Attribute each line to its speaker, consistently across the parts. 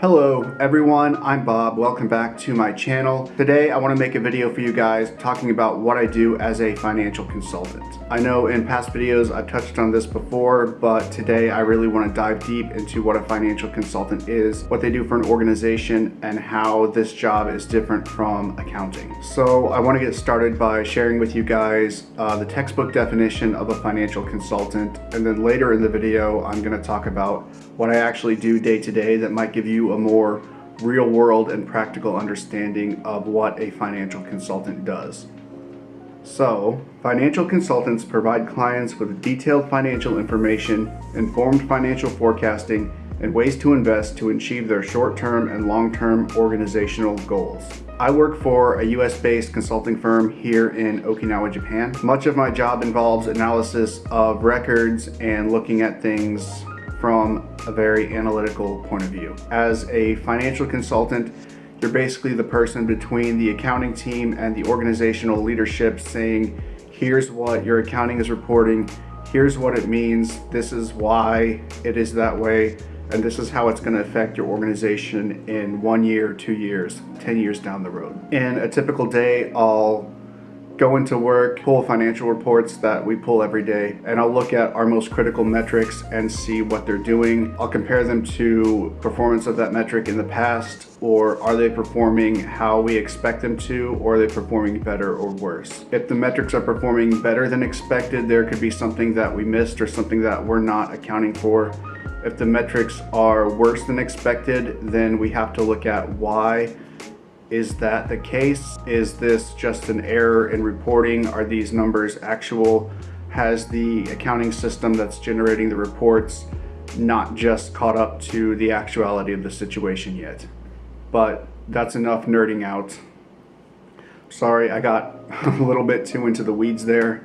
Speaker 1: Hello everyone, I'm Bob. Welcome back to my channel. Today I want to make a video for you guys talking about what I do as a financial consultant. I know in past videos I've touched on this before, but today I really want to dive deep into what a financial consultant is, what they do for an organization, and how this job is different from accounting. So I want to get started by sharing with you guys the textbook definition of a financial consultant, and then later in the video I'm going to talk about what I actually do day to day that might give you a more real world and practical understanding of what a financial consultant does. So, financial consultants provide clients with detailed financial information, informed financial forecasting, and ways to invest to achieve their short-term and long-term organizational goals. I work for a US-based consulting firm here in Okinawa, Japan. Much of my job involves analysis of records and looking at things from a very analytical point of view. As a financial consultant, you're basically the person between the accounting team and the organizational leadership saying, here's what your accounting is reporting, here's what it means, this is why it is that way, and this is how it's going to affect your organization in 1 year, 2 years, 10 years down the road. In a typical day, I'll go into work, pull financial reports that we pull every day, and I'll look at our most critical metrics and see what they're doing. I'll compare them to performance of that metric in the past, or are they performing how we expect them to, or are they performing better or worse? If the metrics are performing better than expected, there could be something that we missed or something that we're not accounting for. If the metrics are worse than expected, then we have to look at why. Is that the case? Is this just an error in reporting? Are these numbers actual? Has the accounting system that's generating the reports not just caught up to the actuality of the situation yet? But that's enough nerding out. Sorry, I got a little bit too into the weeds there,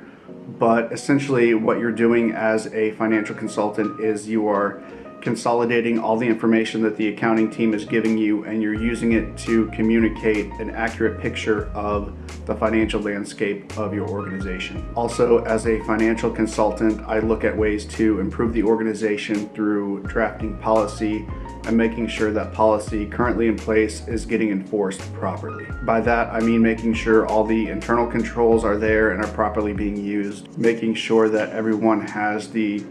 Speaker 1: but essentially what you're doing as a financial consultant is you are consolidating all the information that the accounting team is giving you, and you're using it to communicate an accurate picture of the financial landscape of your organization. Also, as a financial consultant, I look at ways to improve the organization through drafting policy and making sure that policy currently in place is getting enforced properly. By that, I mean making sure all the internal controls are there and are properly being used, making sure that everyone has the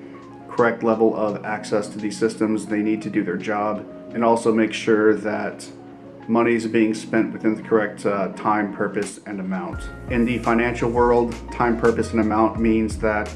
Speaker 1: correct level of access to these systems they need to do their job, and also make sure that money is being spent within the correct time, purpose, and amount. In the financial world, time, purpose, and amount means that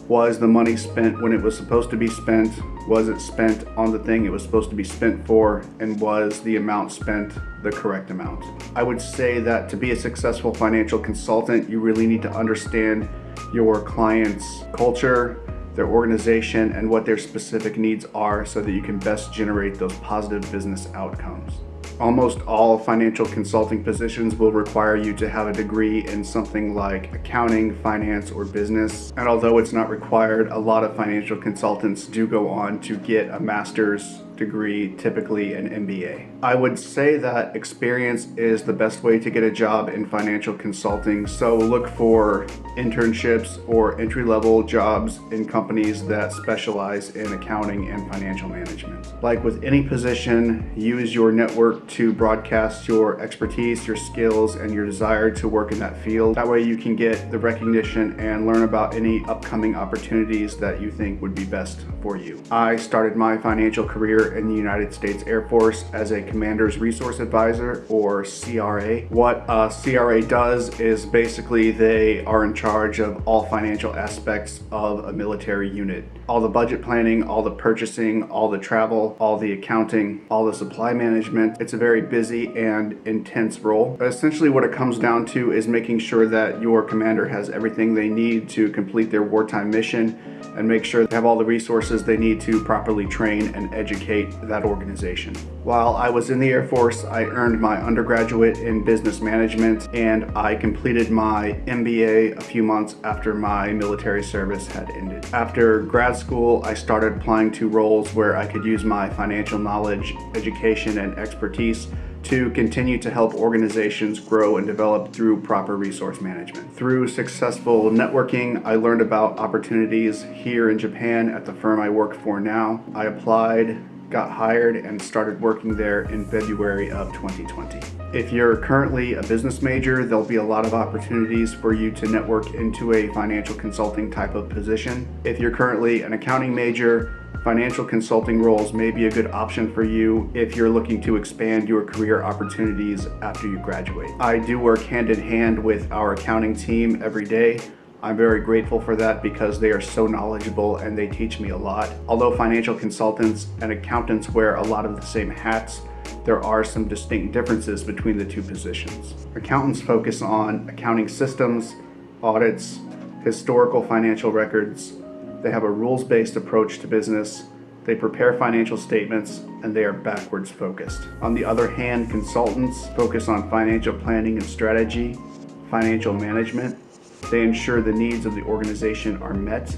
Speaker 1: was the money spent when it was supposed to be spent? Was it spent on the thing it was supposed to be spent for? And was the amount spent the correct amount? I would say that to be a successful financial consultant, you really need to understand your client's culture, their organization, and what their specific needs are so that you can best generate those positive business outcomes. Almost all financial consulting positions will require you to have a degree in something like accounting, finance, or business. And although it's not required, a lot of financial consultants do go on to get a master's degree, typically an MBA. I would say that experience is the best way to get a job in financial consulting, so look for internships or entry-level jobs in companies that specialize in accounting and financial management. Like with any position, use your network to broadcast your expertise, your skills, and your desire to work in that field. That way you can get the recognition and learn about any upcoming opportunities that you think would be best for you. I started my financial career in the United States Air Force as a Commander's Resource Advisor, or CRA. What a CRA does is basically they are in charge of all financial aspects of a military unit. All the budget planning, all the purchasing, all the travel, all the accounting, all the supply management. It's a very busy and intense role. But essentially what it comes down to is making sure that your commander has everything they need to complete their wartime mission and make sure they have all the resources they need to properly train and educate that organization. While I was in the Air Force, I earned my undergraduate in business management, and I completed my MBA a few months after my military service had ended. After grad school, I started applying to roles where I could use my financial knowledge, education, and expertise to continue to help organizations grow and develop through proper resource management. Through successful networking, I learned about opportunities here in Japan at the firm I work for now. I applied, got hired and started working there in February of 2020. If you're currently a business major, there'll be a lot of opportunities for you to network into a financial consulting type of position. If you're currently an accounting major, financial consulting roles may be a good option for you if you're looking to expand your career opportunities after you graduate. I do work hand in hand with our accounting team every day. I'm very grateful for that because they are so knowledgeable and they teach me a lot. Although financial consultants and accountants wear a lot of the same hats, there are some distinct differences between the two positions. Accountants focus on accounting systems, audits, historical financial records. They have a rules-based approach to business. They prepare financial statements, and they are backwards focused. On the other hand, consultants focus on financial planning and strategy, financial management. They ensure the needs of the organization are met.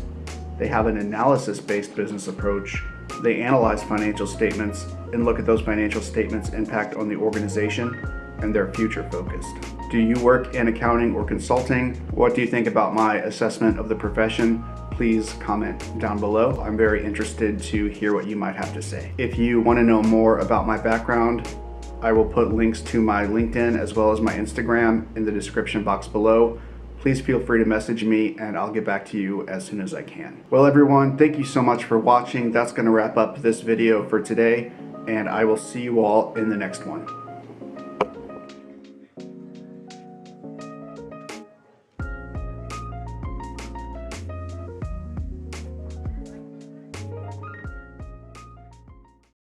Speaker 1: They have an analysis-based business approach. They analyze financial statements and look at those financial statements' impact on the organization, and they're future focused. Do you work in accounting or consulting? What do you think about my assessment of the profession? Please comment down below. I'm very interested to hear what you might have to say. If you want to know more about my background, I will put links to my LinkedIn as well as my Instagram in the description box below. Please feel free to message me and I'll get back to you as soon as I can. Well everyone, thank you so much for watching. That's going to wrap up this video for today, and I will see you all in the next one.